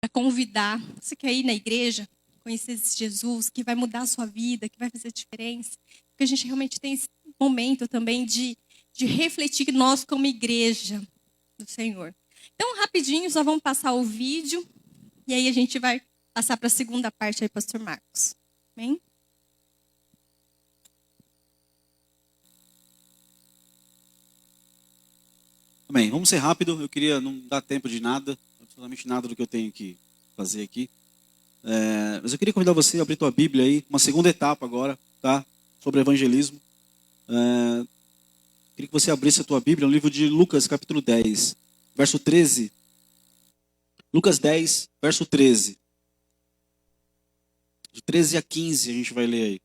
a convidar. Você quer ir na igreja, conhecer esse Jesus que vai mudar a sua vida, que vai fazer diferença? Porque a gente realmente tem esse momento também de refletir nós como igreja do Senhor. Então, rapidinho, só vamos passar o vídeo e aí a gente vai passar para a segunda parte aí, pastor Marcos. Amém? Amém. Vamos ser rápido. Eu queria não dar tempo de nada, absolutamente nada do que eu tenho que fazer aqui. Mas eu queria convidar você a abrir tua Bíblia aí, uma segunda etapa agora, tá? Sobre evangelismo. Queria que você abrisse a tua Bíblia no livro de Lucas, capítulo 10, verso 13. Lucas 10, verso 13. De 13 a 15 a gente vai ler aí.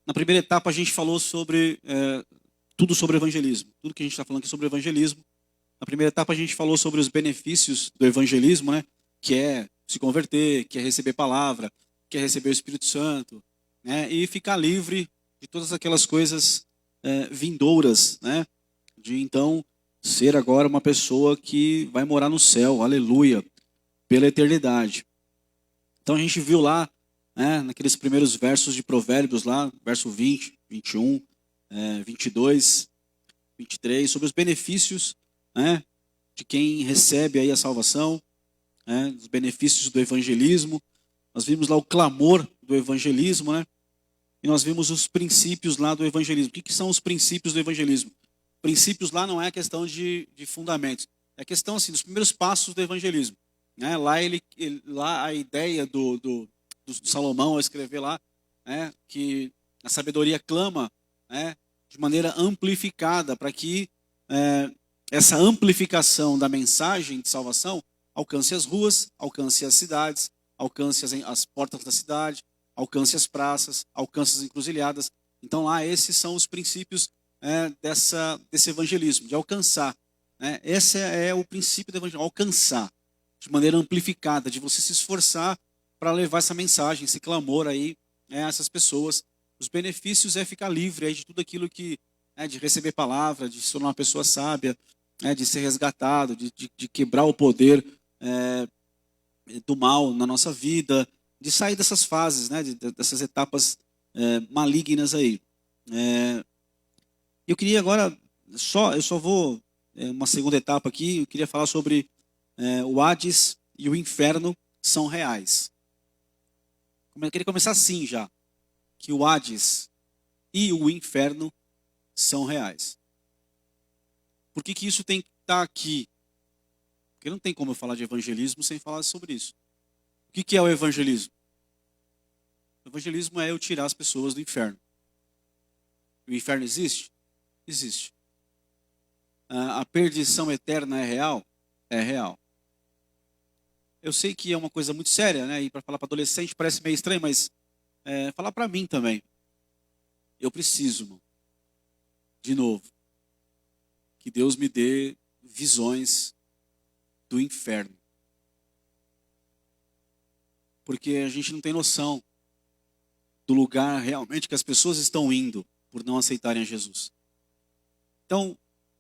Na primeira etapa a gente falou sobre tudo sobre evangelismo. Tudo que a gente está falando aqui sobre evangelismo. Na primeira etapa a gente falou sobre os benefícios do evangelismo, né? Que é se converter, que é receber palavra, que é receber o Espírito Santo, né? E ficar livre de todas aquelas coisas vindouras, né? De então ser agora uma pessoa que vai morar no céu, aleluia, pela eternidade. Então a gente viu lá, né, naqueles primeiros versos de Provérbios lá, verso 20, 21, 22, 23, sobre os benefícios, né, de quem recebe aí a salvação, né, os benefícios do evangelismo. Nós vimos lá o clamor do evangelismo, né, e nós vimos os princípios lá do evangelismo. O que são os princípios do evangelismo? Princípios lá não é questão de fundamentos, é questão assim, dos primeiros passos do evangelismo. Né? Lá a ideia do Salomão ao escrever lá, né, que a sabedoria clama, né, de maneira amplificada para que essa amplificação da mensagem de salvação alcance as ruas, alcance as cidades, alcance as portas da cidade, alcance as praças, alcance as encruzilhadas. Então lá esses são os princípios desse evangelismo, de alcançar. Né? Esse é o princípio do evangelismo, alcançar de maneira amplificada, de você se esforçar para levar essa mensagem, esse clamor aí a essas pessoas. Os benefícios é ficar livre aí de tudo aquilo que, de receber palavra, de se tornar uma pessoa sábia, de ser resgatado, de quebrar o poder do mal na nossa vida, de sair dessas fases, né, dessas etapas malignas aí. Eu queria agora, eu só vou, uma segunda etapa aqui, eu queria falar sobre o Hades e o inferno são reais. Eu queria começar assim já, que o Hades e o inferno são reais. Por que isso tem que estar aqui? Porque não tem como eu falar de evangelismo sem falar sobre isso. O que é o evangelismo? O evangelismo é eu tirar as pessoas do inferno. O inferno existe? Existe. A perdição eterna é real? É real. Eu sei que é uma coisa muito séria, né? E para falar para adolescente parece meio estranho, mas falar para mim também. Eu preciso, irmão, de novo, que Deus me dê visões do inferno. Porque a gente não tem noção do lugar realmente que as pessoas estão indo por não aceitarem a Jesus. Então,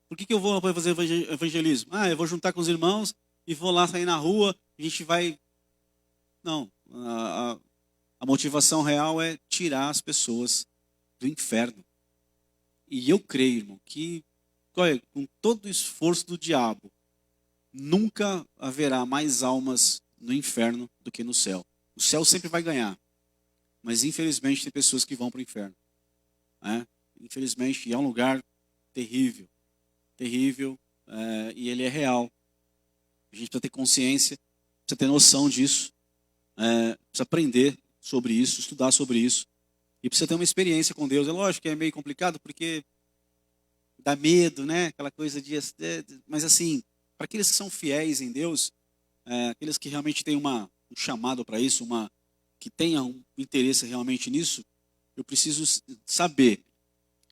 por que eu vou fazer evangelismo? Eu vou juntar com os irmãos e vou lá sair na rua, a gente vai... Não, a motivação real é tirar as pessoas do inferno. E eu creio, irmão, que com todo o esforço do diabo, nunca haverá mais almas no inferno do que no céu. O céu sempre vai ganhar. Mas infelizmente tem pessoas que vão para o inferno. Infelizmente, é um lugar terrível. Terrível, e ele é real. A gente precisa ter consciência, precisa ter noção disso, precisa aprender sobre isso, estudar sobre isso. E precisa ter uma experiência com Deus. É lógico que é meio complicado porque dá medo, né? Aquela coisa de... Mas assim, para aqueles que são fiéis em Deus, aqueles que realmente têm um chamado para isso, que tenham um interesse realmente nisso, eu preciso saber.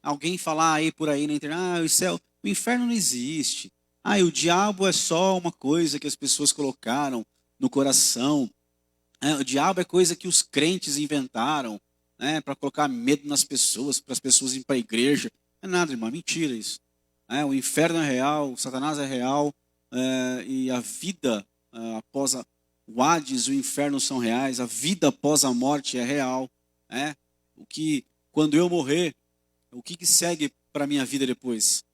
Alguém falar aí por aí na internet, o inferno não existe. Ah, e o diabo é só uma coisa que as pessoas colocaram no coração. O diabo é coisa que os crentes inventaram, né, para colocar medo nas pessoas, para as pessoas irem para a igreja. Não é nada, irmão, é mentira isso. O inferno é real, o Satanás é real, e a vida após o Hades, o inferno são reais, a vida após a morte é real. O que, quando eu morrer, o que segue para a minha vida depois?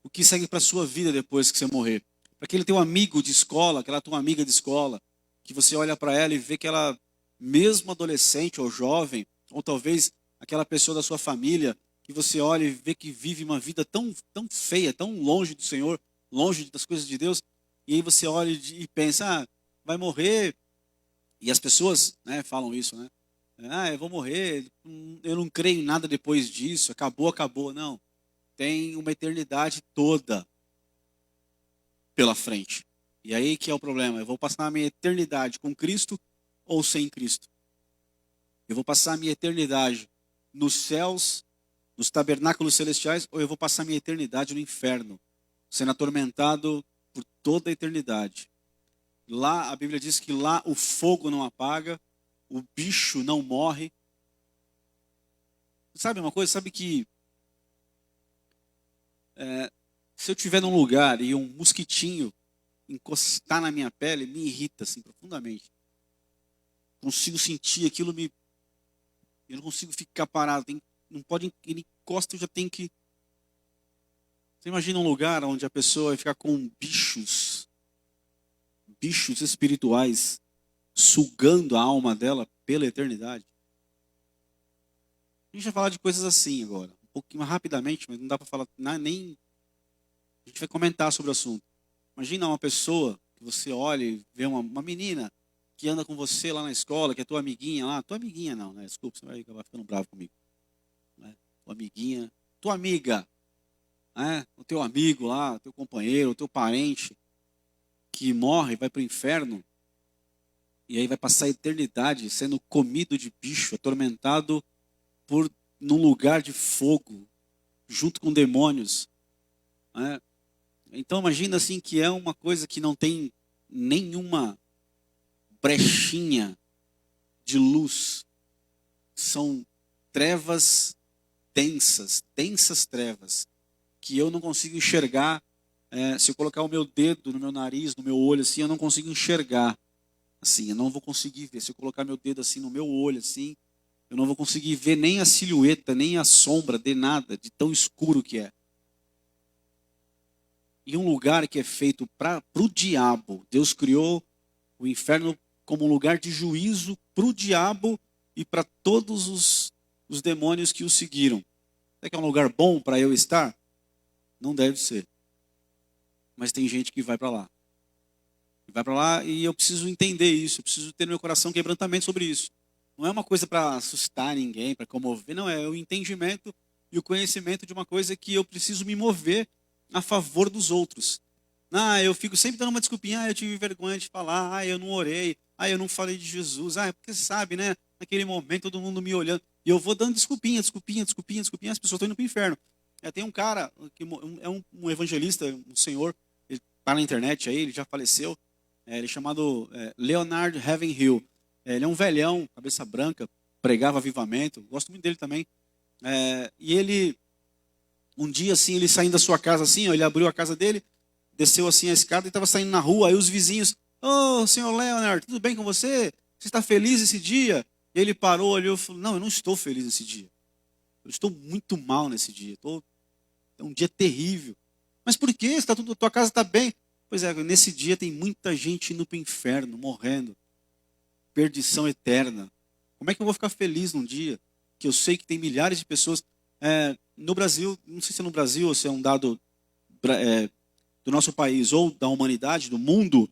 O que segue para a sua vida depois que você morrer? Para aquele teu amigo de escola, aquela tua amiga de escola, que você olha para ela e vê que ela, mesmo adolescente ou jovem, ou talvez aquela pessoa da sua família, que você olha e vê que vive uma vida tão, tão feia, tão longe do Senhor, longe das coisas de Deus, e aí você olha e pensa, vai morrer, e as pessoas, né, falam isso, né? Eu vou morrer, eu não creio em nada depois disso, acabou, acabou. Não, tem uma eternidade toda pela frente. E aí que é o problema, eu vou passar a minha eternidade com Cristo ou sem Cristo? Eu vou passar a minha eternidade nos céus, nos tabernáculos celestiais, ou eu vou passar a minha eternidade no inferno, sendo atormentado por toda a eternidade? Lá, a Bíblia diz que lá o fogo não apaga, o bicho não morre. Sabe uma coisa? Sabe que se eu estiver num lugar e um mosquitinho encostar na minha pele, me irrita assim profundamente. Consigo sentir aquilo, eu não consigo ficar parado. Não pode, ele encosta, eu já tenho que... Você imagina um lugar onde a pessoa vai ficar com bichos espirituais, sugando a alma dela pela eternidade? A gente vai falar de coisas assim agora, um pouquinho mais rapidamente, mas não dá para falar nem... A gente vai comentar sobre o assunto. Imagina uma pessoa que você olha e vê uma menina que anda com você lá na escola, que é tua amiguinha lá. Tua amiguinha não, né? Desculpa, você vai acabar ficando bravo comigo. Tua amiguinha, tua amiga, o teu amigo lá, o teu companheiro, o teu parente, que morre e vai para o inferno, e aí vai passar a eternidade sendo comido de bicho, atormentado num lugar de fogo, junto com demônios. Então imagina assim que é uma coisa que não tem nenhuma brechinha de luz. São trevas densas, densas trevas, que eu não consigo enxergar. Se eu colocar o meu dedo no meu nariz, no meu olho assim, eu não consigo enxergar. Assim, eu não vou conseguir ver. Se eu colocar meu dedo assim no meu olho assim, eu não vou conseguir ver nem a silhueta, nem a sombra de nada, de tão escuro que é. E um lugar que é feito para o diabo. Deus criou o inferno como um lugar de juízo para o diabo e para todos os demônios que o seguiram. Será que é um lugar bom para eu estar? Não deve ser. Mas tem gente que vai para lá. Vai para lá e eu preciso entender isso. Eu preciso ter no meu coração quebrantamento sobre isso. Não é uma coisa para assustar ninguém, para comover. Não, é o entendimento e o conhecimento de uma coisa que eu preciso me mover a favor dos outros. Eu fico sempre dando uma desculpinha. Eu tive vergonha de falar. Eu não orei. Eu não falei de Jesus. Porque sabe, né? Naquele momento todo mundo me olhando. E eu vou dando desculpinha. As pessoas estão indo para o inferno. Tem um cara, que é um evangelista, um senhor, ele está na internet aí, ele já faleceu. Ele é chamado Leonard Ravenhill. Ele é um velhão, cabeça branca, pregava avivamento. Gosto muito dele também. E ele... Um dia, assim, ele saindo da sua casa, assim, ele abriu a casa dele, desceu assim a escada e estava saindo na rua. Aí os vizinhos, senhor Leonard, tudo bem com você? Você está feliz esse dia? E ele parou, olhou e falou, não, eu não estou feliz nesse dia. Eu estou muito mal nesse dia. É um dia terrível. Mas por quê? Tua casa está bem? Pois é, nesse dia tem muita gente indo para o inferno, morrendo. Perdição eterna. Como é que eu vou ficar feliz num dia que eu sei que tem milhares de pessoas... no Brasil, não sei se é no Brasil ou se é um dado do nosso país ou da humanidade, do mundo,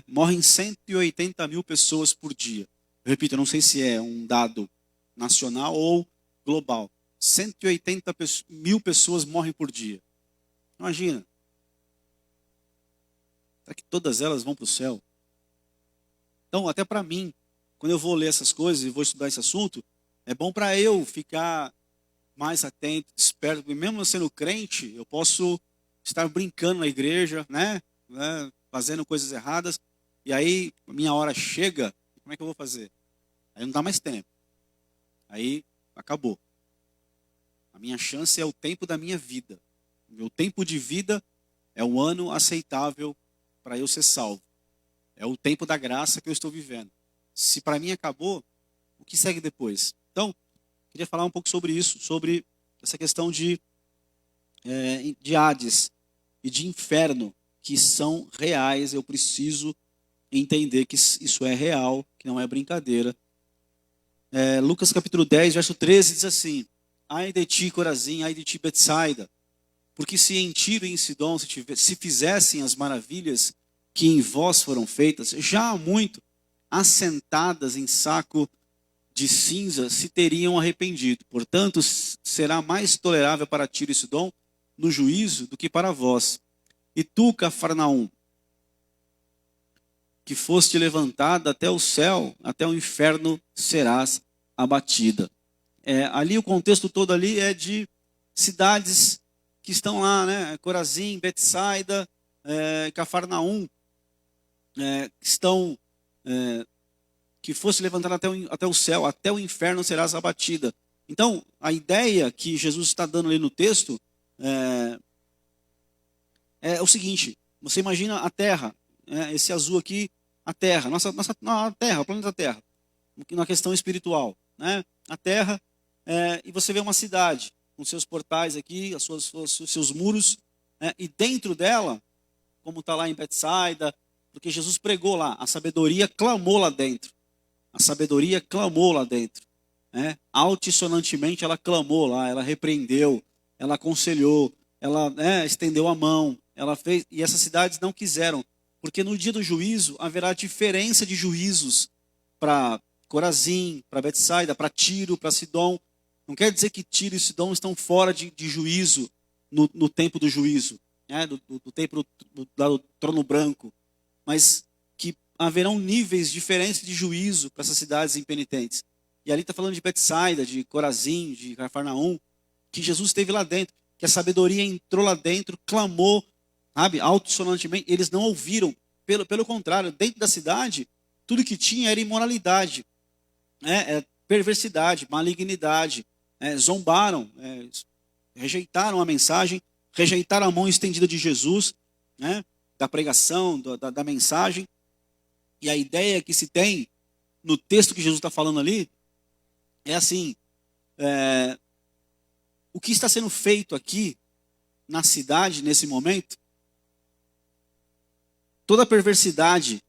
morrem 180 mil pessoas por dia. Eu repito, eu não sei se é um dado nacional ou global. 180 mil pessoas morrem por dia. Imagina. Será que todas elas vão para o céu? Então, até para mim, quando eu vou ler essas coisas e vou estudar esse assunto, é bom para eu ficar mais atento, desperto, porque mesmo eu sendo crente, eu posso estar brincando na igreja, né? Fazendo coisas erradas. E aí, a minha hora chega, como é que eu vou fazer? Aí não dá mais tempo. Aí, acabou. A minha chance é o tempo da minha vida. O meu tempo de vida é o ano aceitável para eu ser salvo. É o tempo da graça que eu estou vivendo. Se para mim acabou, o que segue depois? Então, queria falar um pouco sobre isso, sobre essa questão de Hades e de inferno, que são reais. Eu preciso entender que isso é real, que não é brincadeira. Lucas capítulo 10, verso 13 diz assim: ai de ti, Corazim, ai de ti, Betsaida, porque se em Tiro e em Sidom se fizessem as maravilhas que em vós foram feitas, já há muito, assentadas em saco de cinza, se teriam arrependido. Portanto, será mais tolerável para Tiro e Sidom no juízo do que para vós. E tu, Cafarnaum, que foste levantada até o céu, até o inferno serás abatida. Ali o contexto todo ali é de cidades que estão lá, né? Corazim, Betsaida, Cafarnaum, que fosse levantada até o céu, até o inferno serás abatida. Então, a ideia que Jesus está dando ali no texto é o seguinte: você imagina a Terra, esse azul aqui, a Terra, a Terra, o planeta Terra, na questão espiritual, né? A Terra, e você vê uma cidade com seus portais aqui, seus muros, e dentro dela, como está lá em Betsaida, porque Jesus pregou lá, a sabedoria clamou lá dentro. A sabedoria clamou lá dentro. Altissonantemente ela clamou lá, ela repreendeu, ela aconselhou, ela estendeu a mão, ela fez, e essas cidades não quiseram, porque no dia do juízo haverá diferença de juízos para Corazim, para Betsaida, para Tiro, para Sidom. Não quer dizer que Tiro e Sidom estão fora de juízo no tempo do juízo, do tempo do trono branco, mas que haverão níveis diferentes de juízo para essas cidades impenitentes. E ali está falando de Betsaida, de Corazim, de Cafarnaum, que Jesus esteve lá dentro, que a sabedoria entrou lá dentro, clamou, sabe, altissonantemente. Eles não ouviram, pelo contrário, dentro da cidade, tudo que tinha era imoralidade, perversidade, malignidade, zombaram, rejeitaram a mensagem, rejeitaram a mão estendida de Jesus, da pregação, da mensagem. E a ideia que se tem no texto que Jesus está falando ali é assim: o que está sendo feito aqui na cidade nesse momento, toda a perversidade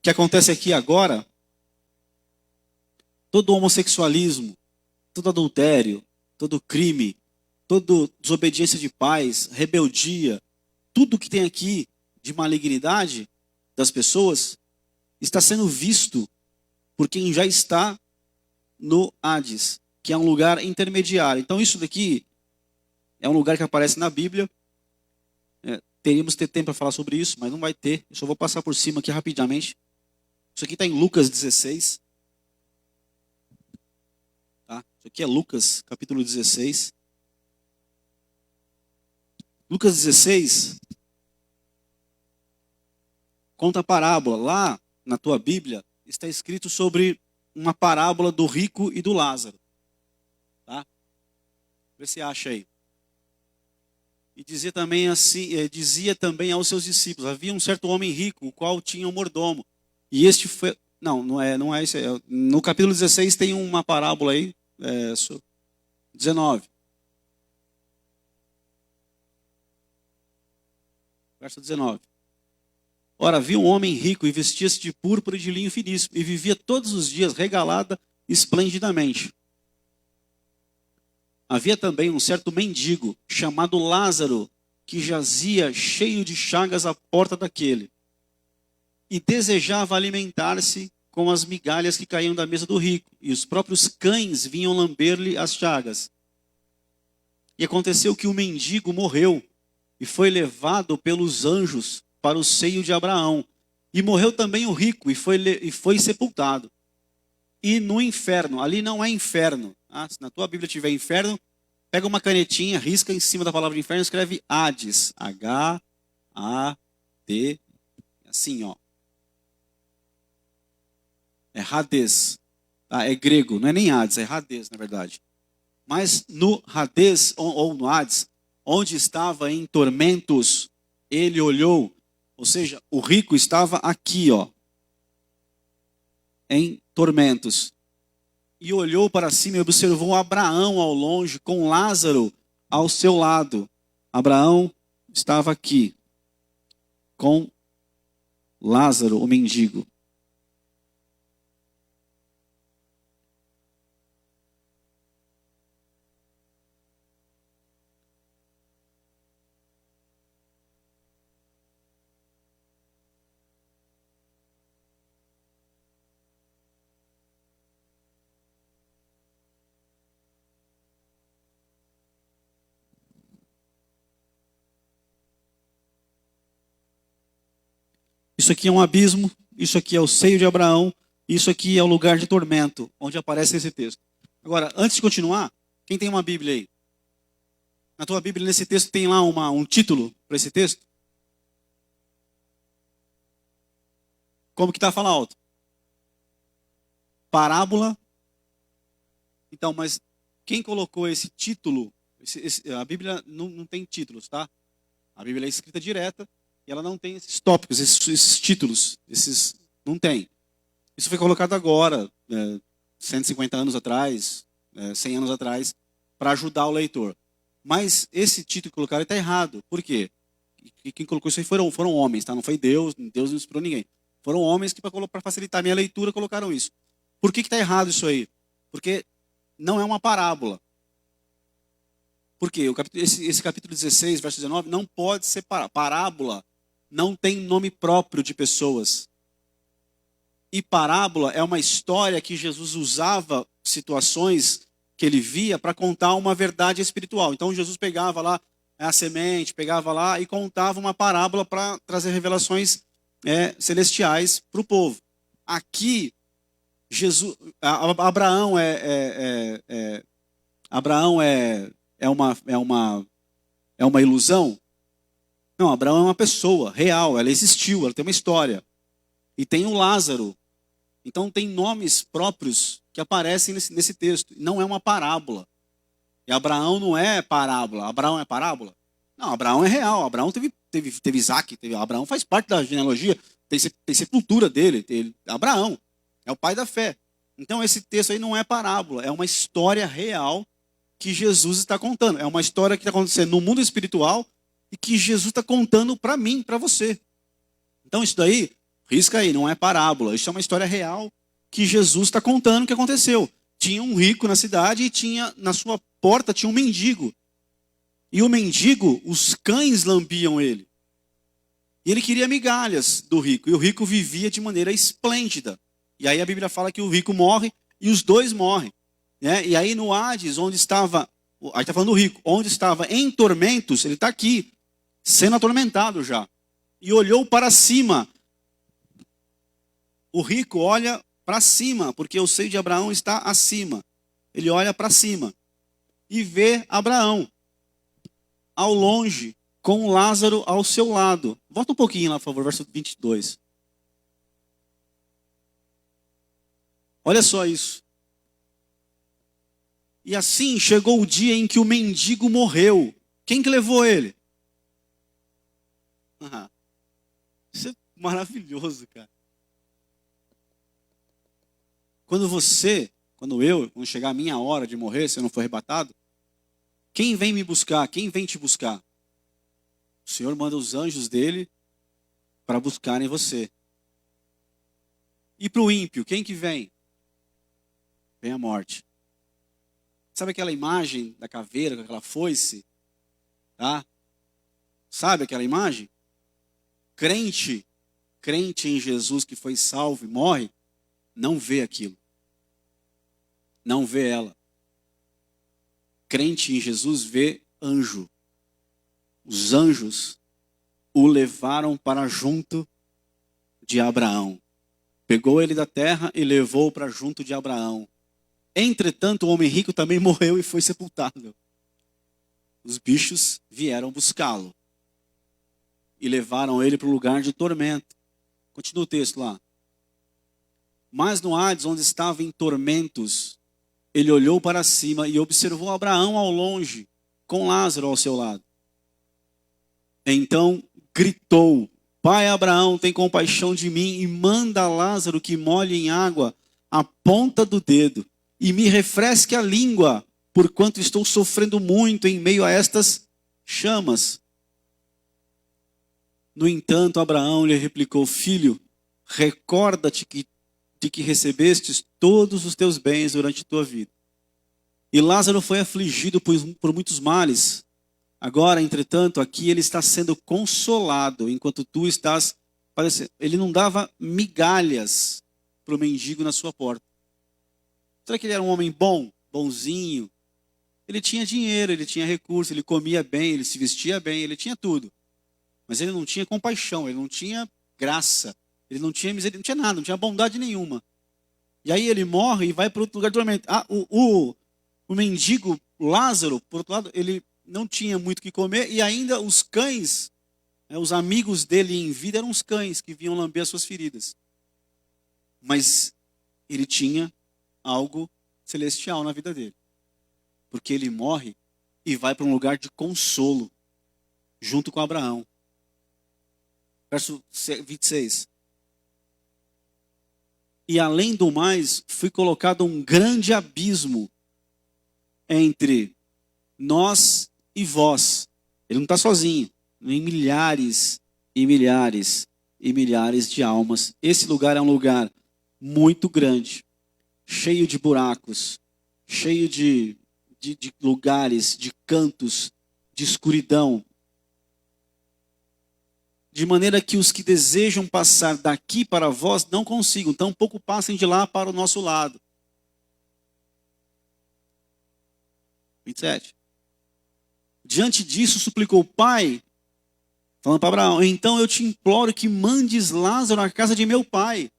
que acontece aqui agora, todo o homossexualismo, todo adultério, todo crime, toda desobediência de pais, rebeldia, tudo que tem aqui de malignidade das pessoas está sendo visto por quem já está no Hades, que é um lugar intermediário. Então isso daqui é um lugar que aparece na Bíblia. Teríamos que ter tempo para falar sobre isso, mas não vai ter. Eu só vou passar por cima aqui rapidamente. Isso aqui está em Lucas 16. Tá? Isso aqui é Lucas, capítulo 16. Lucas 16 conta a parábola. Lá na tua Bíblia está escrito sobre uma parábola do rico e do Lázaro. Tá? Vê se acha aí. E dizia também aos seus discípulos: havia um certo homem rico, o qual tinha um mordomo. E este foi... Não é isso. No capítulo 16 tem uma parábola aí, 19. Verso 19. Ora, havia um homem rico e vestia-se de púrpura e de linho finíssimo, e vivia todos os dias regalada esplendidamente. Havia também um certo mendigo, chamado Lázaro, que jazia cheio de chagas à porta daquele, e desejava alimentar-se com as migalhas que caíam da mesa do rico, e os próprios cães vinham lamber-lhe as chagas. E aconteceu que o mendigo morreu, e foi levado pelos anjos para o seio de Abraão. E morreu também o rico, e foi sepultado. E no inferno, ali não é inferno. Se na tua Bíblia tiver inferno, Pega uma canetinha, risca em cima da palavra inferno e escreve Hades. H-A-D. Assim, ó. É Hades. Tá? É grego, não é nem Hades, é Hades, na verdade. Mas no Hades, ou no Hades, onde estava em tormentos, ele olhou, ou seja, o rico estava aqui, ó, em tormentos. E olhou para cima e observou Abraão ao longe, com Lázaro ao seu lado. Abraão estava aqui, com Lázaro, o mendigo. Isso aqui é um abismo, isso aqui é o seio de Abraão, isso aqui é o lugar de tormento, onde aparece esse texto. Agora, antes de continuar, quem tem uma Bíblia aí? Na tua Bíblia, nesse texto, tem lá um título para esse texto? Como que está? Fala alto. Parábola. Então, mas quem colocou esse título? A Bíblia não tem títulos, tá? A Bíblia é escrita direta e ela não tem esses tópicos, esses títulos. Não tem. Isso foi colocado agora, 150 anos atrás, 100 anos atrás, para ajudar o leitor. Mas esse título que colocaram está errado. Por quê? E quem colocou isso aí foram homens, tá? Não foi Deus, Deus não inspirou ninguém. Foram homens que, para facilitar a minha leitura, colocaram isso. Por que está errado isso aí? Porque não é uma parábola. Por quê? Esse capítulo 16, verso 19, não pode ser parábola. Não tem nome próprio de pessoas. E parábola é uma história que Jesus usava situações que ele via para contar uma verdade espiritual. Então Jesus pegava lá a semente, pegava lá e contava uma parábola para trazer revelações celestiais para o povo. Aqui, Abraão é uma ilusão? Não, Abraão é uma pessoa real, ela existiu, ela tem uma história. E tem o Lázaro. Então tem nomes próprios que aparecem nesse texto. Não é uma parábola. E Abraão não é parábola. Abraão é parábola? Não, Abraão é real. Abraão teve Isaac. Abraão faz parte da genealogia. Tem sepultura dele. Abraão é o pai da fé. Então esse texto aí não é parábola. É uma história real que Jesus está contando. É uma história que está acontecendo no mundo espiritual e que Jesus está contando para mim, para você. Então isso daí, risca aí, não é parábola. Isso é uma história real que Jesus está contando o que aconteceu. Tinha um rico na cidade e na sua porta tinha um mendigo. E o mendigo, os cães lambiam ele. E ele queria migalhas do rico. E o rico vivia de maneira esplêndida. E aí a Bíblia fala que o rico morre e os dois morrem. Né? E aí no Hades, onde estava, aí está falando do rico, onde estava em tormentos, ele está aqui, sendo atormentado já. E olhou para cima. O rico olha para cima, porque o seio de Abraão está acima. Ele olha para cima e vê Abraão ao longe, com Lázaro ao seu lado. Volta um pouquinho lá, por favor, verso 22. Olha só isso. E assim chegou o dia em que o mendigo morreu. Quem que levou ele? Isso é maravilhoso, cara. Quando chegar a minha hora de morrer, se eu não for arrebatado, quem vem me buscar? Quem vem te buscar? O Senhor manda os anjos dele para buscarem você. E para o ímpio, quem que vem? Vem a morte. Sabe aquela imagem da caveira com aquela foice? Tá? Sabe aquela imagem? Crente em Jesus que foi salvo e morre, não vê aquilo. Não vê ela. Crente em Jesus vê anjo. Os anjos o levaram para junto de Abraão. Pegou ele da terra e levou para junto de Abraão. Entretanto, o homem rico também morreu e foi sepultado. os bichos vieram buscá-lo e levaram ele para o lugar de tormento. Continua o texto lá. Mas no Hades, onde estava em tormentos, ele olhou para cima e observou Abraão ao longe, com Lázaro ao seu lado. Então gritou: Pai Abraão, tem compaixão de mim e manda Lázaro que molhe em água a ponta do dedo e me refresque a língua, porquanto estou sofrendo muito em meio a estas chamas. No entanto, Abraão lhe replicou: Filho, recorda-te de que recebestes todos os teus bens durante tua vida. E Lázaro foi afligido por muitos males. Agora, entretanto, aqui ele está sendo consolado, enquanto tu estás padecendo. Ele não dava migalhas para o mendigo na sua porta. Será que ele era um homem bom, bonzinho? Ele tinha dinheiro, ele tinha recursos, ele comia bem, ele se vestia bem, ele tinha tudo. Mas ele não tinha compaixão, ele não tinha graça, ele não tinha misericórdia, não tinha nada, não tinha bondade nenhuma. E aí ele morre e vai para outro lugar de tormento. O mendigo Lázaro, por outro lado, ele não tinha muito o que comer, e ainda os cães, os amigos dele em vida eram os cães que vinham lamber as suas feridas. Mas ele tinha algo celestial na vida dele. Porque ele morre e vai para um lugar de consolo, junto com Abraão. Verso 26. E além do mais, foi colocado um grande abismo entre nós e vós. Ele não está sozinho. Em milhares e milhares e milhares de almas. Esse lugar é um lugar muito grande, cheio de buracos, cheio de lugares, de cantos, de escuridão. De maneira que os que desejam passar daqui para vós não consigam, tampouco passem de lá para o nosso lado. 27. Diante disso, suplicou: Pai, falando para Abraão, então eu te imploro que mandes Lázaro à casa de meu pai,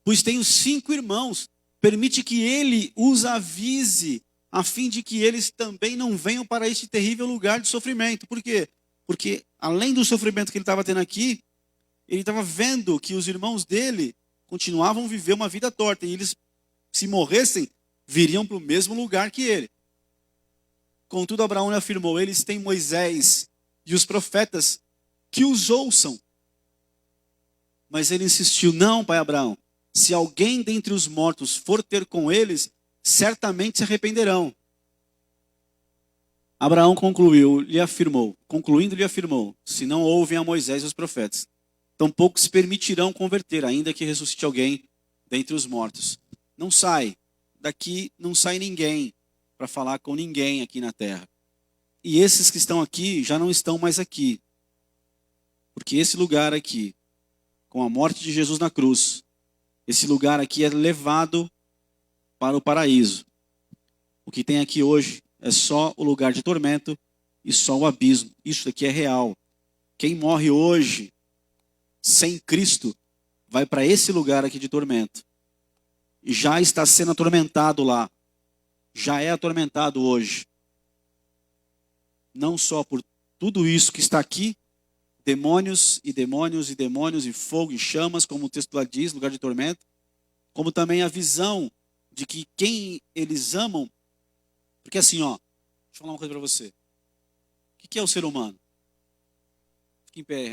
pois tenho 5 irmãos. Permite que ele os avise, a fim de que eles também não venham para este terrível lugar de sofrimento. Por quê? Porque além do sofrimento que ele estava tendo aqui, ele estava vendo que os irmãos dele continuavam a viver uma vida torta. E eles, se morressem, viriam para o mesmo lugar que ele. Contudo, Abraão lhe afirmou: eles têm Moisés e os profetas, que os ouçam. Mas ele insistiu: não, pai Abraão, se alguém dentre os mortos for ter com eles, certamente se arrependerão. Abraão concluindo, lhe afirmou: se não ouvem a Moisés e os profetas, tampouco se permitirão converter, ainda que ressuscite alguém dentre os mortos. Não sai, daqui não sai ninguém para falar com ninguém aqui na terra. E esses que estão aqui já não estão mais aqui. Porque esse lugar aqui, com a morte de Jesus na cruz, esse lugar aqui é levado para o paraíso. O que tem aqui hoje é só o lugar de tormento e só o abismo. Isso aqui é real. Quem morre hoje sem Cristo vai para esse lugar aqui de tormento. E já está sendo atormentado lá. Já é atormentado hoje. Não só por tudo isso que está aqui, demônios e demônios e demônios e fogo e chamas, como o texto lá diz, lugar de tormento, como também a visão de que quem eles amam, porque assim, deixa eu falar uma coisa para você. O que é o ser humano? Fica em pé aí,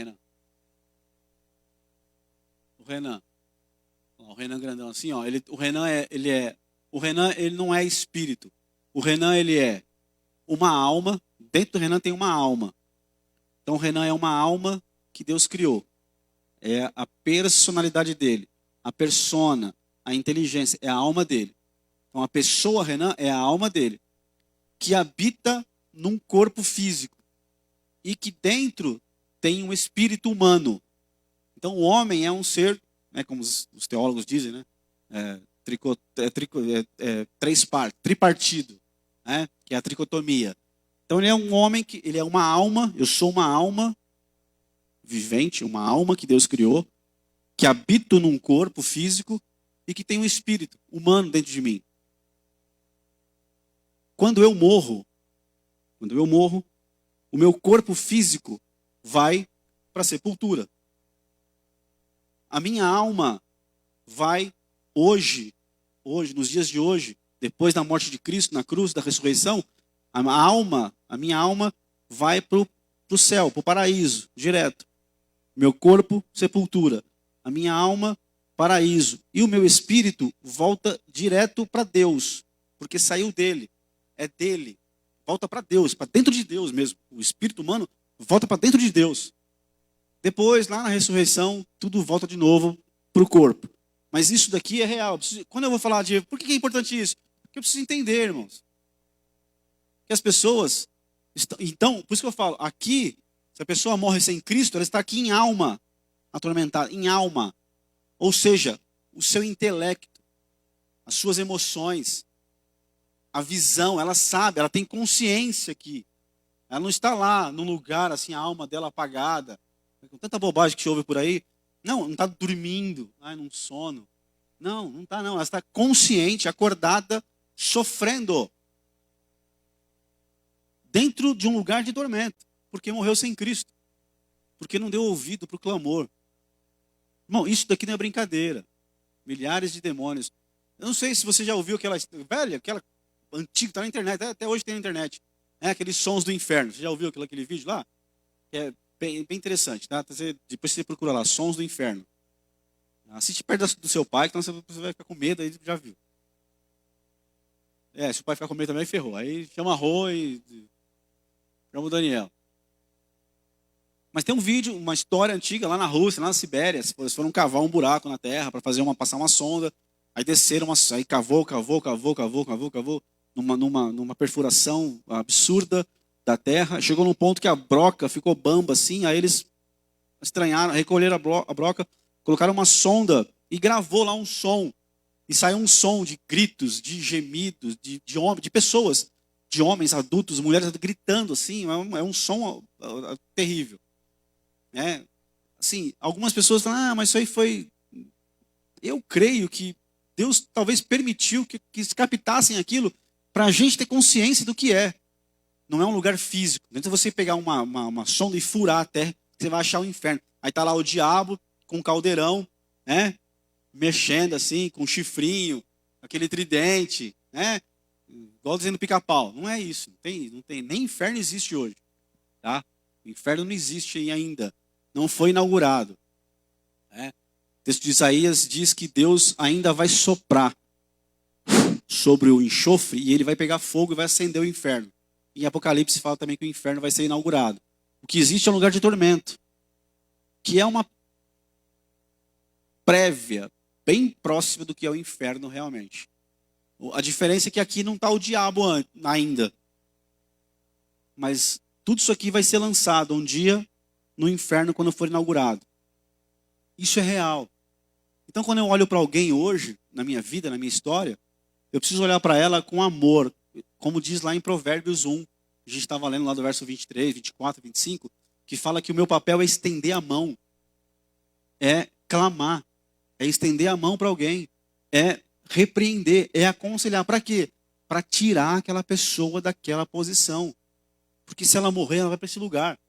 Renan. O Renan grandão assim, o Renan ele não é espírito. O Renan ele é uma alma, dentro do Renan tem uma alma. Então o Renan é uma alma que Deus criou. É a personalidade dele, a persona, a inteligência, é a alma dele. Então a pessoa Renan é a alma dele, que habita num corpo físico e que dentro tem um espírito humano. Então o homem é um ser, como os teólogos dizem, tripartido, que é a tricotomia. Então ele é um homem ele é uma alma, eu sou uma alma vivente, uma alma que Deus criou, que habito num corpo físico e que tem um espírito humano dentro de mim. Quando eu morro, quando eu morro, o meu corpo físico vai para a sepultura. A minha alma vai hoje, nos dias de hoje, depois da morte de Cristo na cruz, da ressurreição, a minha alma vai para o céu, para o paraíso, direto. Meu corpo, sepultura. A minha alma, paraíso. E o meu espírito volta direto para Deus, porque saiu dele. É dele. Volta para Deus, para dentro de Deus mesmo. O espírito humano volta para dentro de Deus. Depois, lá na ressurreição, tudo volta de novo para o corpo. Mas isso daqui é real. Quando eu vou falar de... Por que é importante isso? Porque eu preciso entender, irmãos. Que as pessoas... Então, por isso que eu falo, aqui, se a pessoa morre sem Cristo, ela está aqui em alma, atormentada, em alma. Ou seja, o seu intelecto, as suas emoções, a visão, ela sabe, ela tem consciência aqui. Ela não está lá num lugar assim, a alma dela apagada, com tanta bobagem que se ouve por aí. Não está dormindo, num sono. Não está não. Ela está consciente, acordada, sofrendo. Dentro de um lugar de tormento. Porque morreu sem Cristo. Porque não deu ouvido para o clamor. Irmão, isso daqui não é brincadeira. Milhares de demônios. Eu não sei se você já ouviu aquela velha, aquela antiga, está na internet, até hoje tem na internet. Aqueles sons do inferno. Você já ouviu aquele vídeo lá? É bem interessante, tá? Depois você procura lá, sons do inferno. Assiste perto do seu pai, então você vai ficar com medo, aí já viu. Se o pai ficar com medo também, ferrou. Aí chama a Rô e chama o Daniel. Mas tem um vídeo, uma história antiga lá na Rússia, lá na Sibéria. Eles foram cavar um buraco na terra para passar uma sonda. Aí desceram, aí cavou, numa perfuração absurda da terra. Chegou num ponto que a broca ficou bamba assim, aí eles estranharam, recolheram a broca, colocaram uma sonda e gravou lá um som. E saiu um som de gritos, de gemidos, de pessoas, de homens adultos, mulheres gritando assim, é um som terrível. Assim, algumas pessoas falam, mas isso aí foi... Eu creio que Deus talvez permitiu que captassem aquilo para a gente ter consciência do que é. Não é um lugar físico. Não é você pegar uma sonda e furar a terra, você vai achar o inferno. Aí está lá o diabo com um caldeirão, mexendo assim, com um chifrinho, aquele tridente, igual dizendo pica-pau. Não é isso. Não tem, nem inferno existe hoje. Tá? O inferno não existe ainda. Não foi inaugurado. O texto de Isaías diz que Deus ainda vai soprar sobre o enxofre e ele vai pegar fogo e vai acender o inferno. Em Apocalipse fala também que o inferno vai ser inaugurado. O que existe é um lugar de tormento, que é uma prévia, bem próxima do que é o inferno realmente. A diferença é que aqui não está o diabo ainda. Mas tudo isso aqui vai ser lançado um dia no inferno quando for inaugurado. Isso é real. Então quando eu olho para alguém hoje, na minha vida, na minha história, eu preciso olhar para ela com amor. Como diz lá em Provérbios 1, a gente estava lendo lá do verso 23, 24, 25, que fala que o meu papel é estender a mão, é clamar, é estender a mão para alguém, é repreender, é aconselhar. Para quê? Para tirar aquela pessoa daquela posição. Porque se ela morrer, ela vai para esse lugar.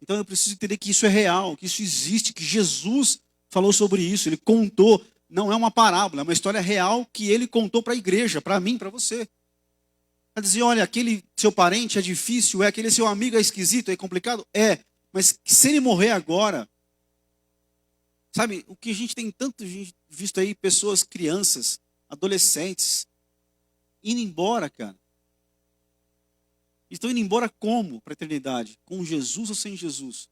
Então eu preciso entender que isso é real, que isso existe, que Jesus falou sobre isso, ele contou, não é uma parábola, é uma história real que ele contou para a igreja, para mim, para você. Para dizer, olha, aquele seu parente é difícil, aquele seu amigo é esquisito, é complicado? Mas se ele morrer agora, sabe, o que a gente tem tanto visto aí, pessoas, crianças, adolescentes, indo embora, cara. Estão indo embora como para a eternidade? Com Jesus ou sem Jesus?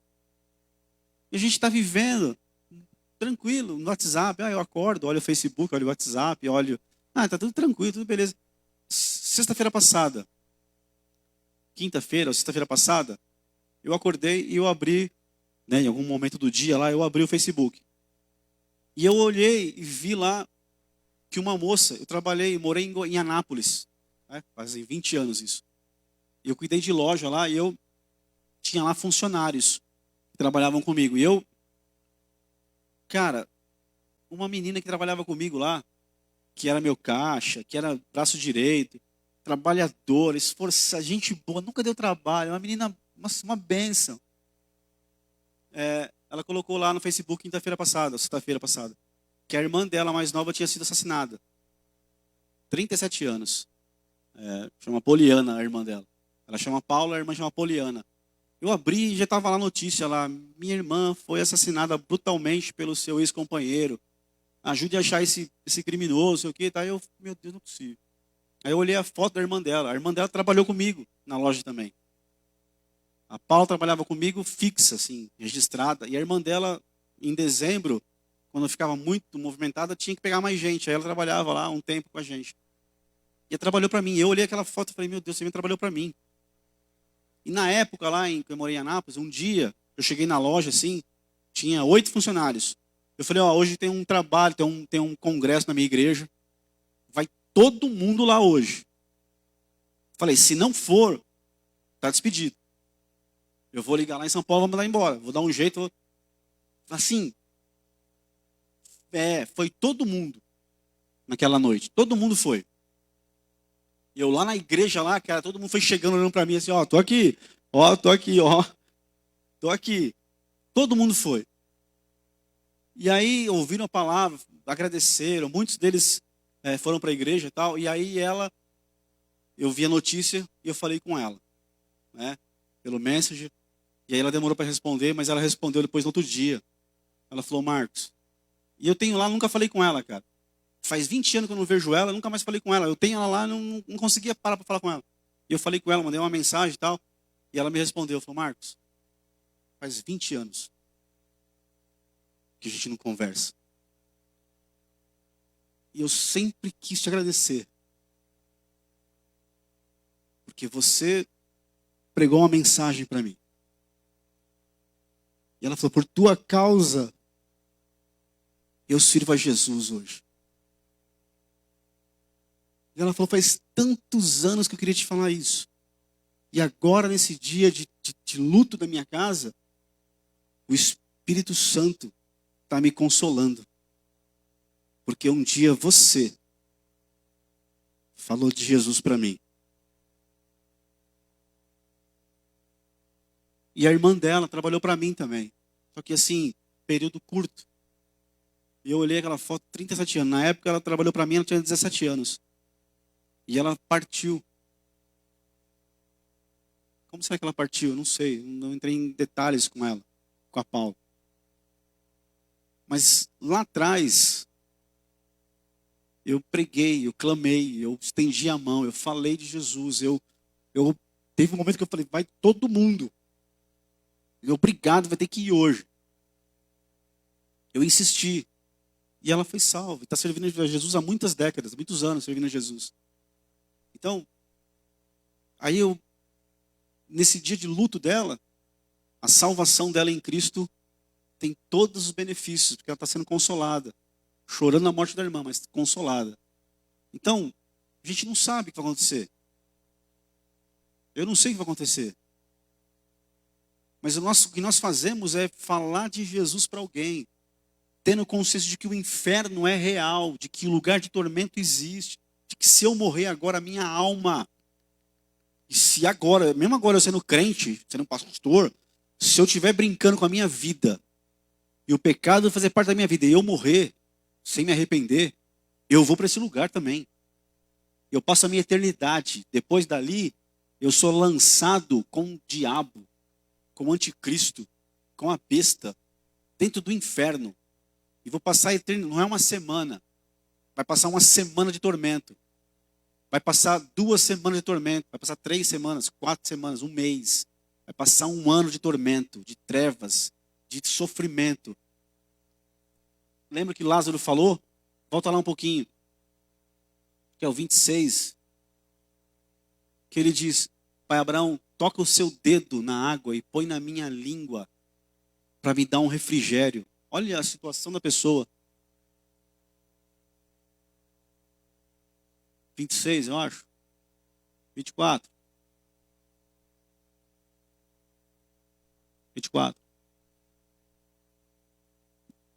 E a gente está vivendo tranquilo no WhatsApp. Eu acordo, olho o Facebook, olho o WhatsApp, olho... tá tudo tranquilo, tudo beleza. Sexta-feira passada, quinta-feira ou sexta-feira passada, eu acordei e eu abri, em algum momento do dia lá, eu abri o Facebook. E eu olhei e vi lá que uma moça, eu morei em Anápolis, fazem 20 anos isso. Eu cuidei de loja lá e eu tinha lá funcionários que trabalhavam comigo. E eu, cara, uma menina que trabalhava comigo lá, que era meu caixa, que era braço direito, trabalhadora, esforçada, gente boa, nunca deu trabalho, uma menina, uma bênção. Ela colocou lá no Facebook sexta-feira passada, que a irmã dela mais nova tinha sido assassinada. 37 anos. Chama Poliana, a irmã dela. Ela chama Paula, a irmã chama Poliana. Eu abri e já estava lá a notícia lá. Minha irmã foi assassinada brutalmente pelo seu ex-companheiro. Ajude a achar esse criminoso, sei o quê. Tá? Meu Deus, não é possível. Aí eu olhei a foto da irmã dela. A irmã dela trabalhou comigo na loja também. A Paula trabalhava comigo fixa, assim, registrada. E a irmã dela, em dezembro, quando ficava muito movimentada, tinha que pegar mais gente. Aí ela trabalhava lá um tempo com a gente. E ela trabalhou para mim. Eu olhei aquela foto e falei, meu Deus, você trabalhou para mim. E na época lá, que eu morei em Anápolis, um dia, eu cheguei na loja assim, tinha 8 funcionários. Eu falei, hoje tem um trabalho, tem um congresso na minha igreja. Vai todo mundo lá hoje. Falei, se não for, tá despedido. Eu vou ligar lá em São Paulo, vou mandar embora. Vou dar um jeito. Assim, foi todo mundo naquela noite. Todo mundo foi. E eu lá na igreja lá, cara, todo mundo foi chegando olhando para mim assim, tô aqui, tô aqui, tô aqui. Todo mundo foi. E aí ouviram a palavra, agradeceram, muitos deles foram para a igreja e tal. E aí eu vi a notícia e eu falei com ela, né, pelo Messenger. E aí ela demorou para responder, mas ela respondeu depois no outro dia. Ela falou, Marcos, e eu tenho lá, nunca falei com ela, cara. Faz 20 anos que eu não vejo ela, nunca mais falei com ela. Eu tenho ela lá, não conseguia parar para falar com ela. E eu falei com ela, mandei uma mensagem e tal. E ela me respondeu, falou, Marcos, faz 20 anos que a gente não conversa. E eu sempre quis te agradecer. Porque você pregou uma mensagem para mim. E ela falou, por tua causa, eu sirvo a Jesus hoje. E ela falou, faz tantos anos que eu queria te falar isso. E agora, nesse dia de luto da minha casa, o Espírito Santo está me consolando. Porque um dia você falou de Jesus para mim. E a irmã dela trabalhou para mim também. Só que assim, período curto. E eu olhei aquela foto, 37 anos. Na época ela trabalhou para mim, ela tinha 17 anos. E ela partiu. Como será que ela partiu? Eu não sei. Não entrei em detalhes com ela, com a Paula. Mas lá atrás, eu preguei, eu clamei, eu estendi a mão, eu falei de Jesus. Teve um momento que eu falei, vai todo mundo. Obrigado, vai ter que ir hoje. Eu insisti. E ela foi salva. Está servindo a Jesus há muitas décadas, muitos anos servindo a Jesus. Então, aí nesse dia de luto dela, a salvação dela em Cristo tem todos os benefícios, porque ela está sendo consolada. Chorando a morte da irmã, mas consolada. Então, a gente não sabe o que vai acontecer. Eu não sei o que vai acontecer. Mas o que nós fazemos é falar de Jesus para alguém, tendo consciência de que o inferno é real, de que o lugar de tormento existe, de que se eu morrer agora, a minha alma, e se agora, mesmo agora eu sendo crente, sendo pastor, se eu estiver brincando com a minha vida, e o pecado fazer parte da minha vida, e eu morrer, sem me arrepender, eu vou para esse lugar também. Eu passo a minha eternidade. Depois dali, eu sou lançado com o diabo, com o anticristo, com a besta, dentro do inferno. E vou passar a eternidade, não é uma semana. Vai passar uma semana de tormento. Vai passar 2 semanas de tormento. Vai passar 3 semanas, 4 semanas, 1 mês. Vai passar 1 ano de tormento, de trevas, de sofrimento. Lembra que Lázaro falou? Volta lá um pouquinho. Que é o 26. Que ele diz, Pai Abraão, toca o seu dedo na água e põe na minha língua para me dar um refrigério. Olha a situação da pessoa. 26, eu acho. 24. 24.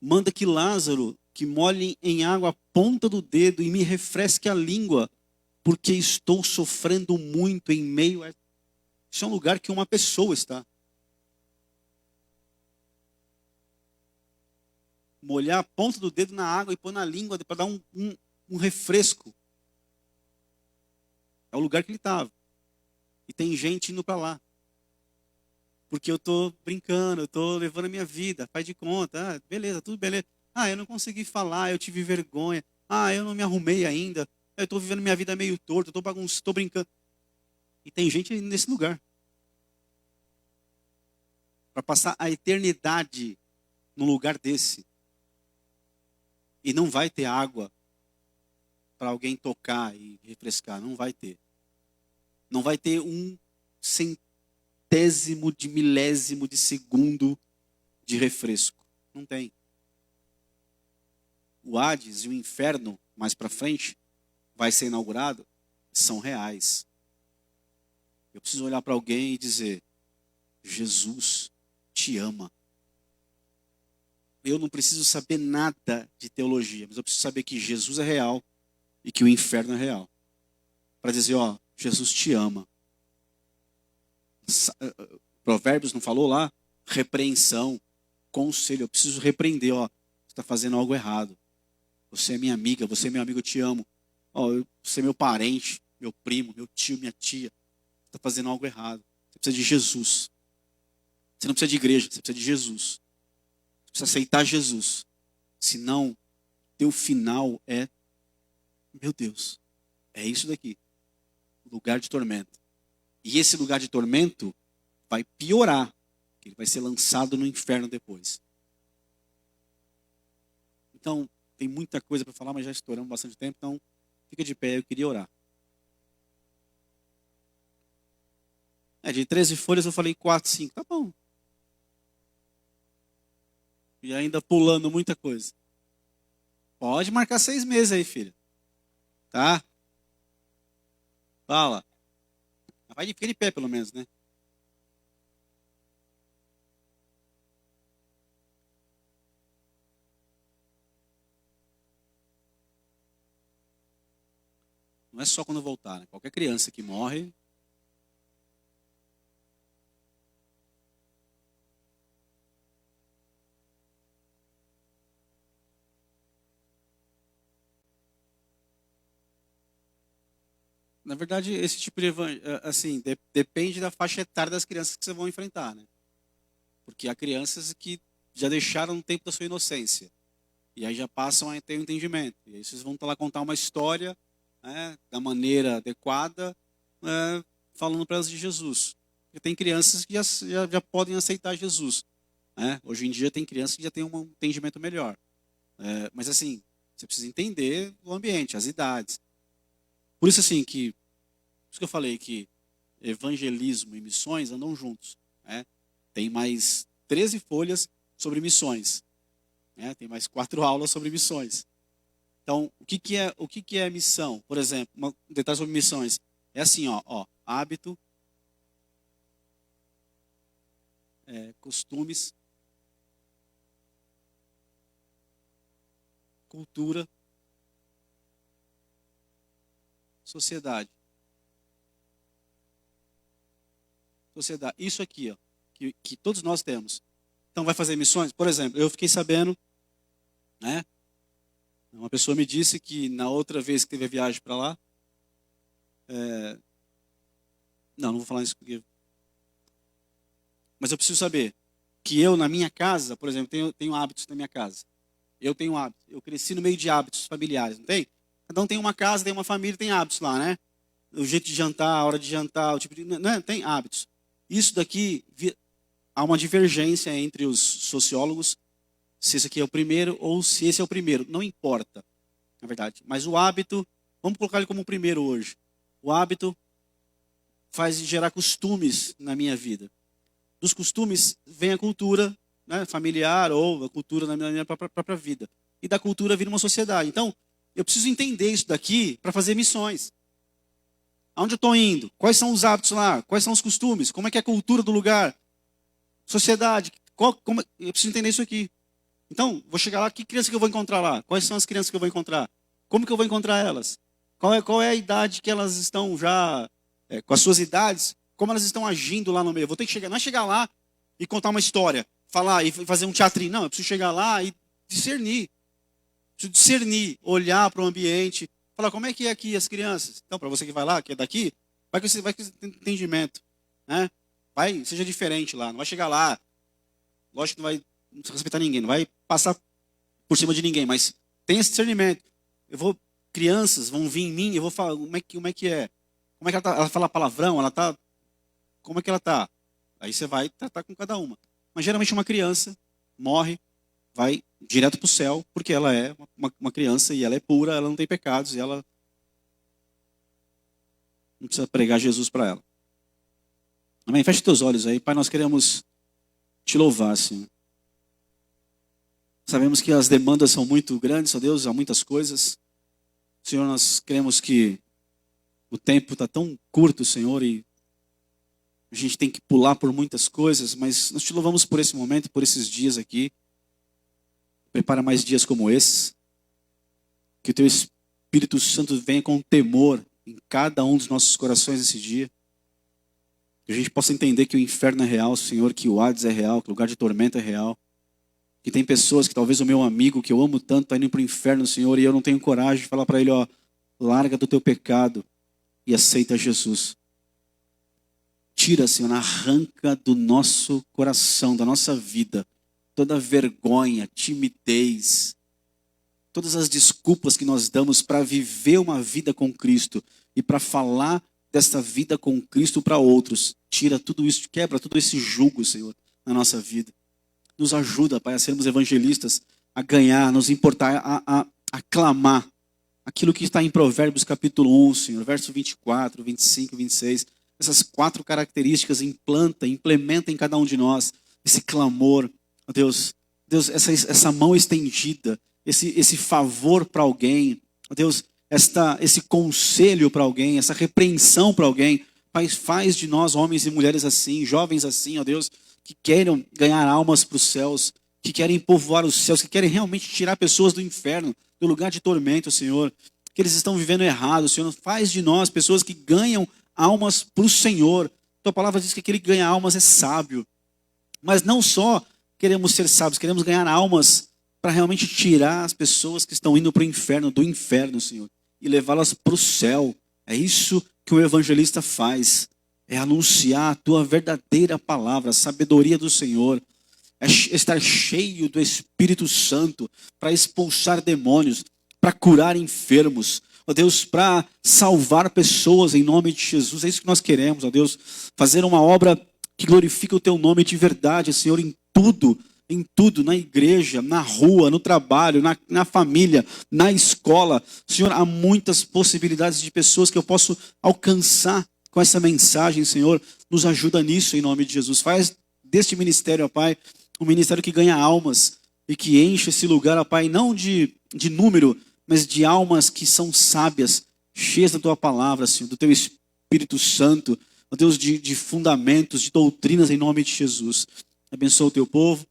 Manda que Lázaro, que molhe em água a ponta do dedo e me refresque a língua, porque estou sofrendo muito em meio a... Isso é um lugar que uma pessoa está. Molhar a ponta do dedo na água e pôr na língua para dar um refresco. É o lugar que ele estava. E tem gente indo para lá. Porque eu estou brincando, eu estou levando a minha vida, faz de conta. Beleza, tudo beleza. Eu não consegui falar, eu tive vergonha. Eu não me arrumei ainda. Eu estou vivendo minha vida meio torto, eu estou bagunçando, estou brincando. E tem gente nesse lugar. Para passar a eternidade num lugar desse. E não vai ter água para alguém tocar e refrescar. Não vai ter. Não vai ter um centésimo de milésimo de segundo de refresco. Não tem. O Hades e o inferno, mais para frente, vai ser inaugurado, são reais. Eu preciso olhar para alguém e dizer: Jesus te ama. Eu não preciso saber nada de teologia, mas eu preciso saber que Jesus é real e que o inferno é real. Para dizer, Jesus te ama. Provérbios não falou lá? Repreensão, conselho. Eu preciso repreender, você está fazendo algo errado. Você é minha amiga, você é meu amigo, eu te amo. Você é meu parente, meu primo, meu tio, minha tia. Você está fazendo algo errado. Você precisa de Jesus. Você não precisa de igreja, você precisa de Jesus. Você precisa aceitar Jesus. Senão, teu final é, meu Deus, é isso daqui. Lugar de tormento. E esse lugar de tormento vai piorar. Ele vai ser lançado no inferno depois. Então, tem muita coisa para falar, mas já estouramos bastante tempo. Então, fica de pé, eu queria orar. De 13 folhas eu falei 4, 5. Tá bom. E ainda pulando muita coisa. Pode marcar 6 meses aí, filho. Tá? Fala. Vai ficar de pé, pelo menos, né? Não é só quando voltar, né? Qualquer criança que morre... Na verdade, esse tipo de assim, depende da faixa etária das crianças que vocês vão enfrentar, né? Porque há crianças que já deixaram o tempo da sua inocência. E aí já passam a ter um entendimento. E aí vocês vão lá contar uma história, né, da maneira adequada, falando para elas de Jesus. Porque tem crianças que já podem aceitar Jesus. Né? Hoje em dia tem crianças que já têm um entendimento melhor. Mas assim, você precisa entender o ambiente, as idades. Por isso assim por isso que eu falei que evangelismo e missões andam juntos. Né? Tem mais 13 folhas sobre missões. Né? Tem mais 4 aulas sobre missões. Então, o que é missão? Por exemplo, um detalhe sobre missões. É assim, hábito, costumes, cultura, sociedade. Sociedade. Isso aqui, que todos nós temos. Então, vai fazer missões? Por exemplo, eu fiquei sabendo, né? Uma pessoa me disse que na outra vez que teve a viagem para lá, não vou falar isso porque... Mas eu preciso saber que eu, na minha casa, por exemplo, tenho hábitos na minha casa. Eu tenho hábitos. Eu cresci no meio de hábitos familiares, não tem? Cada um tem uma casa, tem uma família, tem hábitos lá, né? O jeito de jantar, a hora de jantar, o tipo de... Né? Tem hábitos. Isso daqui, há uma divergência entre os sociólogos, se esse aqui é o primeiro ou se esse é o primeiro. Não importa, na verdade. Mas o hábito, vamos colocar ele como o primeiro hoje. O hábito faz gerar costumes na minha vida. Dos costumes vem a cultura, né, familiar ou a cultura na minha própria vida. E da cultura vira uma sociedade. Então, eu preciso entender isso daqui para fazer missões. Aonde eu estou indo? Quais são os hábitos lá? Quais são os costumes? Como é que é a cultura do lugar? Sociedade. Eu preciso entender isso aqui. Então, vou chegar lá, que criança que eu vou encontrar lá? Quais são as crianças que eu vou encontrar? Como que eu vou encontrar elas? Qual é a idade que elas estão já, com as suas idades, como elas estão agindo lá no meio. Eu vou ter que chegar, não é chegar lá e contar uma história, falar e fazer um teatrinho. Não, eu preciso chegar lá e discernir. Preciso discernir, olhar para o ambiente, falar como é que é aqui as crianças. Então, para você que vai lá, que é daqui, vai com esse entendimento, né? Seja diferente lá, não vai chegar lá, lógico que não vai respeitar ninguém, não vai passar por cima de ninguém, mas tem esse discernimento. Crianças vão vir em mim, eu vou falar como é que é. Como é que ela tá? Ela fala palavrão, como é que ela tá? Aí você vai tratar com cada uma. Mas geralmente uma criança morre, vai direto para o céu, porque ela é uma criança e ela é pura, ela não tem pecados e ela não precisa pregar Jesus para ela. Amém? Feche teus olhos aí. Pai, nós queremos te louvar, Senhor. Sabemos que as demandas são muito grandes, ó Deus, há muitas coisas. Senhor, nós cremos que o tempo está tão curto, Senhor, e a gente tem que pular por muitas coisas, mas nós te louvamos por esse momento, por esses dias aqui. Prepara mais dias como esses. Que o teu Espírito Santo venha com temor em cada um dos nossos corações esse dia. Que a gente possa entender que o inferno é real, Senhor, que o Hades é real, que o lugar de tormento é real. Que tem pessoas que talvez o meu amigo, que eu amo tanto, está indo para o inferno, Senhor, e eu não tenho coragem de falar para ele, ó, larga do teu pecado e aceita Jesus. Tira, Senhor, arranca do nosso coração, da nossa vida, toda vergonha, timidez, todas as desculpas que nós damos para viver uma vida com Cristo e para falar desta vida com Cristo para outros. Tira tudo isso, quebra todo esse jugo, Senhor, na nossa vida. Nos ajuda, Pai, a sermos evangelistas, a ganhar, a nos importar, a clamar aquilo que está em Provérbios capítulo 1, Senhor, verso 24, 25, 26. Essas 4 características implementa em cada um de nós esse clamor, ó Deus, essa mão estendida, esse favor para alguém, ó Deus, esse conselho para alguém, essa repreensão para alguém. Pai, faz de nós homens e mulheres assim, jovens assim, ó Deus, que querem ganhar almas para os céus, que querem povoar os céus, que querem realmente tirar pessoas do inferno, do lugar de tormento, Senhor, que eles estão vivendo errado, Senhor. Faz de nós pessoas que ganham almas para o Senhor. Tua palavra diz que aquele que ganha almas é sábio. Mas não só queremos ser sábios, queremos ganhar almas para realmente tirar as pessoas que estão indo para o inferno, do inferno, Senhor, e levá-las para o céu. É isso que o evangelista faz. É anunciar a tua verdadeira palavra, a sabedoria do Senhor. É estar cheio do Espírito Santo para expulsar demônios, para curar enfermos. Ó Deus, para salvar pessoas em nome de Jesus. É isso que nós queremos, ó Deus. Fazer uma obra que glorifique o teu nome de verdade, Senhor, em tudo, na igreja, na rua, no trabalho, na família, na escola. Senhor, há muitas possibilidades de pessoas que eu posso alcançar com essa mensagem, Senhor. Nos ajuda nisso em nome de Jesus. Faz deste ministério, ó Pai, um ministério que ganha almas e que enche esse lugar, ó Pai, não de número, mas de almas que são sábias, cheias da tua palavra, Senhor, do teu Espírito Santo, ó Deus, de fundamentos, de doutrinas em nome de Jesus. Abençoa o teu povo.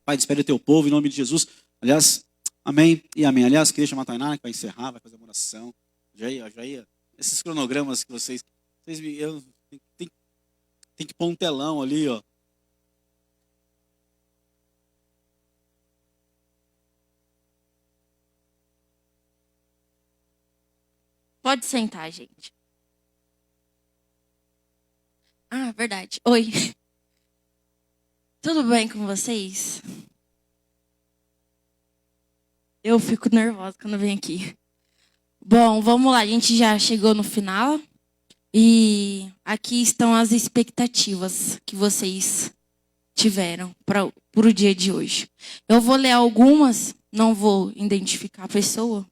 Pai, despede o teu povo em nome de Jesus. Aliás, amém e amém. Aliás, queria chamar a Tainá, que vai encerrar, vai fazer uma oração. Já ia. Esses cronogramas que vocês tem que pôr um telão ali, ó. Pode sentar, gente. Ah, verdade. Oi. Tudo bem com vocês? Eu fico nervosa quando venho aqui. Bom, vamos lá. A gente já chegou no final. E aqui estão as expectativas que vocês tiveram para o dia de hoje. Eu vou ler algumas, não vou identificar a pessoa.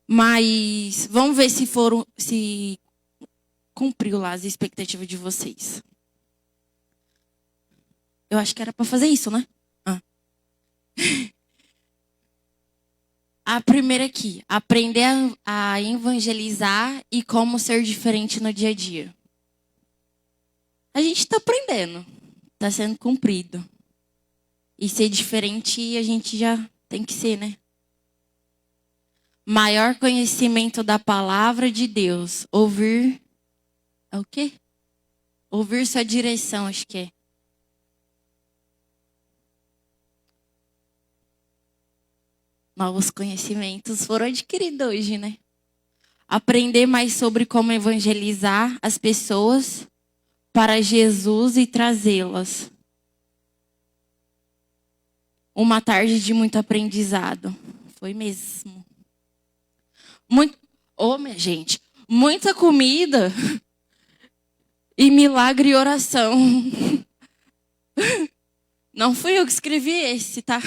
Mas vamos ver se cumpriu lá as expectativas de vocês. Eu acho que era para fazer isso, né? A primeira aqui, aprender a evangelizar e como ser diferente no dia a dia. A gente está aprendendo, está sendo cumprido. E ser diferente a gente já tem que ser, né? Maior conhecimento da palavra de Deus. Ouvir. É o quê? Ouvir sua direção, acho que é. Novos conhecimentos foram adquiridos hoje, né? Aprender mais sobre como evangelizar as pessoas para Jesus e trazê-las. Uma tarde de muito aprendizado. Foi mesmo. Minha gente, muita comida e milagre e oração. Não fui eu que escrevi esse, tá?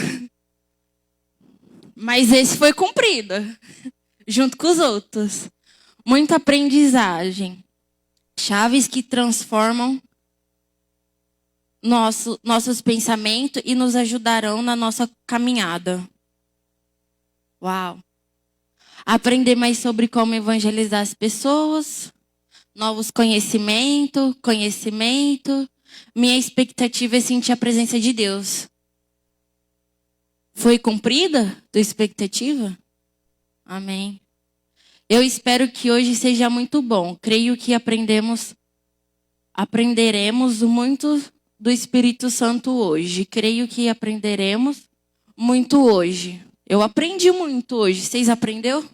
Mas esse foi cumprido, junto com os outros. Muita aprendizagem. Chaves que transformam nossos pensamentos e nos ajudarão na nossa caminhada. Uau! Aprender mais sobre como evangelizar as pessoas. Novos conhecimento. Minha expectativa é sentir a presença de Deus. Foi cumprida tua expectativa? Amém. Eu espero que hoje seja muito bom. Creio que aprenderemos muito do Espírito Santo hoje. Creio que aprenderemos muito hoje. Eu aprendi muito hoje. Vocês aprenderam?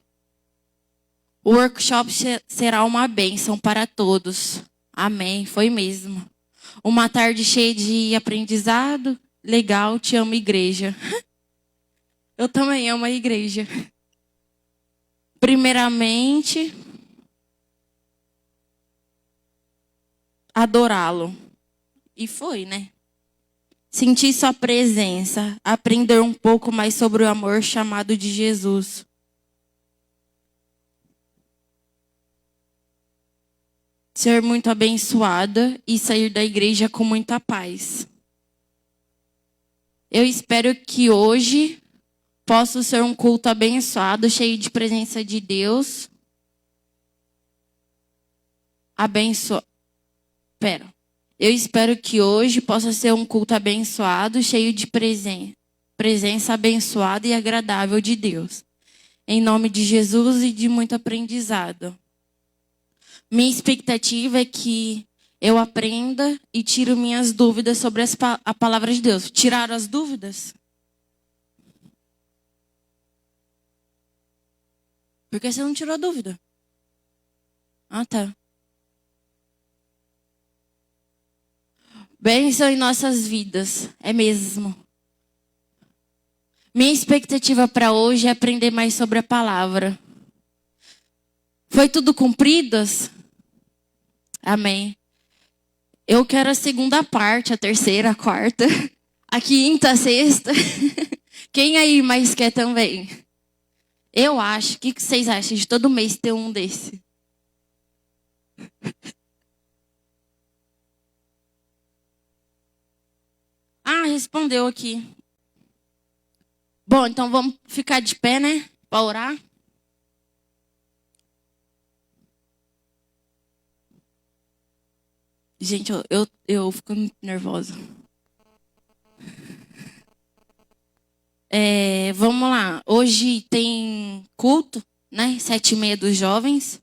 O workshop será uma bênção para todos. Amém. Foi mesmo. Uma tarde cheia de aprendizado. Legal. Te amo, igreja. Eu também amo a igreja. Primeiramente, adorá-lo. E foi, né? Sentir sua presença. Aprender um pouco mais sobre o amor chamado de Jesus. Ser muito abençoada e sair da igreja com muita paz. Eu espero que hoje possa ser um culto abençoado, cheio de presença de Deus. Eu espero que hoje possa ser um culto abençoado, cheio de presença abençoada e agradável de Deus. Em nome de Jesus e de muito aprendizado. Minha expectativa é que eu aprenda e tiro minhas dúvidas sobre a palavra de Deus. Tiraram as dúvidas? Por que você não tirou a dúvida? Ah, tá. Bênção em nossas vidas, é mesmo. Minha expectativa para hoje é aprender mais sobre a palavra. Foi tudo cumpridas? Amém. Eu quero a segunda parte, a terceira, a quarta, a quinta, a sexta. Quem aí mais quer também? Eu acho. O que vocês acham de todo mês ter um desse? Ah, respondeu aqui. Bom, então vamos ficar de pé, né? Para orar. Gente, eu fico muito nervosa. Vamos lá. Hoje tem culto, né? 7h30 dos jovens.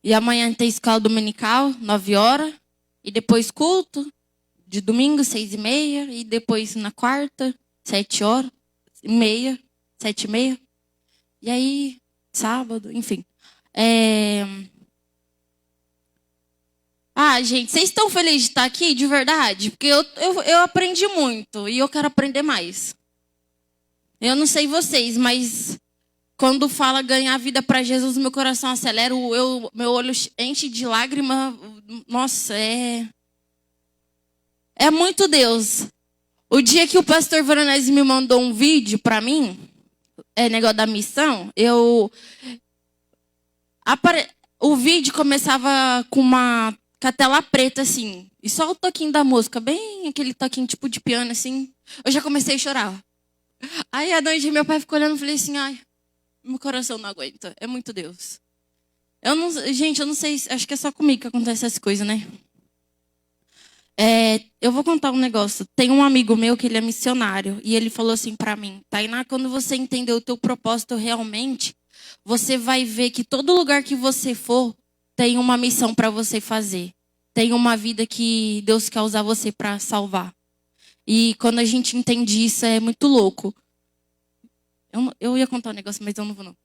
E amanhã tem escola dominical, 9h. E depois culto, de domingo, 6h30. E depois na quarta, 7h30, 7h30. E aí, sábado, enfim. Ah, gente, vocês estão felizes de estar aqui, de verdade? Porque eu aprendi muito e eu quero aprender mais. Eu não sei vocês, mas quando fala ganhar vida para Jesus, meu coração acelera, meu olho enche de lágrima. Nossa, é muito Deus. O dia que o pastor Veronese me mandou um vídeo para mim, negócio da missão, o vídeo começava com a tela preta, assim. E só o toquinho da música, bem aquele toquinho tipo de piano, assim. Eu já comecei a chorar. Aí à noite meu pai ficou olhando e falei assim, ai, meu coração não aguenta. É muito Deus. Gente, eu não sei, acho que é só comigo que acontece essas coisas, né? Eu vou contar um negócio. Tem um amigo meu que ele é missionário e ele falou assim pra mim: Tainá, quando você entender o teu propósito realmente, você vai ver que todo lugar que você for tem uma missão para você fazer. Tem uma vida que Deus quer usar você para salvar. E quando a gente entende isso, é muito louco. Eu ia contar um negócio, mas eu não vou não.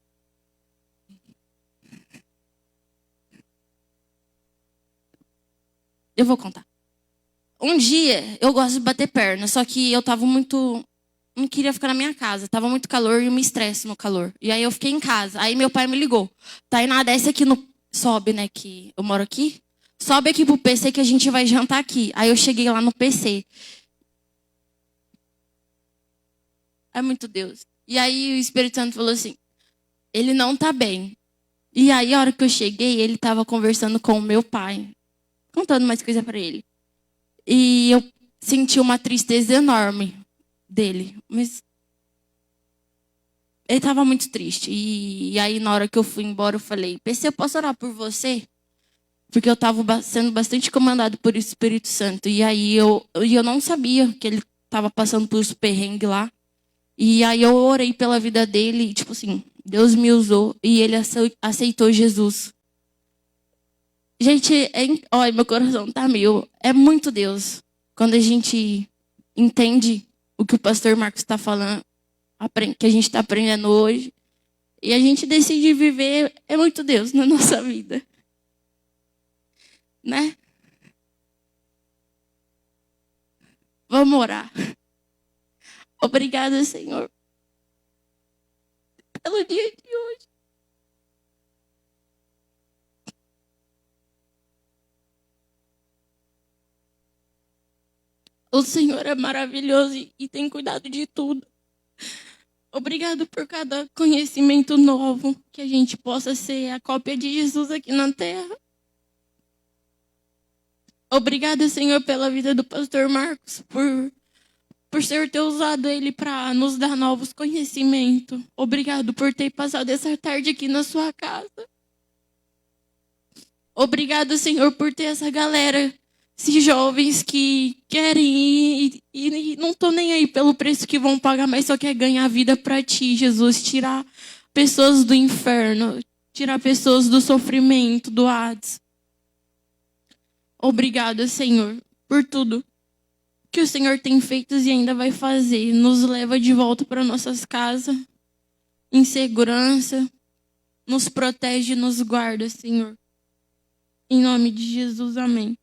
Eu vou contar. Um dia, eu gosto de bater perna, só que eu tava muito... Não queria ficar na minha casa. Tava muito calor e eu me estresso no calor. E aí eu fiquei em casa. Aí meu pai me ligou. Tainá, desce aqui no... Sobe, né, que eu moro aqui. Sobe aqui pro PC que a gente vai jantar aqui. Aí eu cheguei lá no PC. É muito Deus. E aí o Espírito Santo falou assim, ele não tá bem. E aí a hora que eu cheguei, ele tava conversando com o meu pai. Contando mais coisa pra ele. E eu senti uma tristeza enorme dele. Mas ele estava muito triste. E aí, na hora que eu fui embora, eu falei, PC, eu posso orar por você? Porque eu estava sendo bastante comandado por Espírito Santo. E aí, eu não sabia que ele estava passando por esse perrengue lá. E aí, eu orei pela vida dele. E, tipo assim, Deus me usou e ele aceitou Jesus. Gente, olha, meu coração tá mil. É muito Deus. Quando a gente entende o que o pastor Marcos está falando, que a gente está aprendendo hoje, e a gente decide viver, é muito Deus na nossa vida. Né? Vamos orar. Obrigada, Senhor, pelo dia de hoje. O Senhor é maravilhoso e tem cuidado de tudo. Obrigado por cada conhecimento novo, que a gente possa ser a cópia de Jesus aqui na terra. Obrigada, Senhor, pela vida do pastor Marcos, por Senhor ter usado ele para nos dar novos conhecimentos. Obrigado por ter passado essa tarde aqui na sua casa. Obrigado, Senhor, por ter essa galera, esses jovens que querem ir e não estão nem aí pelo preço que vão pagar, mas só quer ganhar a vida para ti, Jesus. Tirar pessoas do inferno, tirar pessoas do sofrimento, do Hades. Obrigada, Senhor, por tudo que o Senhor tem feito e ainda vai fazer. Nos leva de volta para nossas casas, em segurança. Nos protege e nos guarda, Senhor. Em nome de Jesus, amém.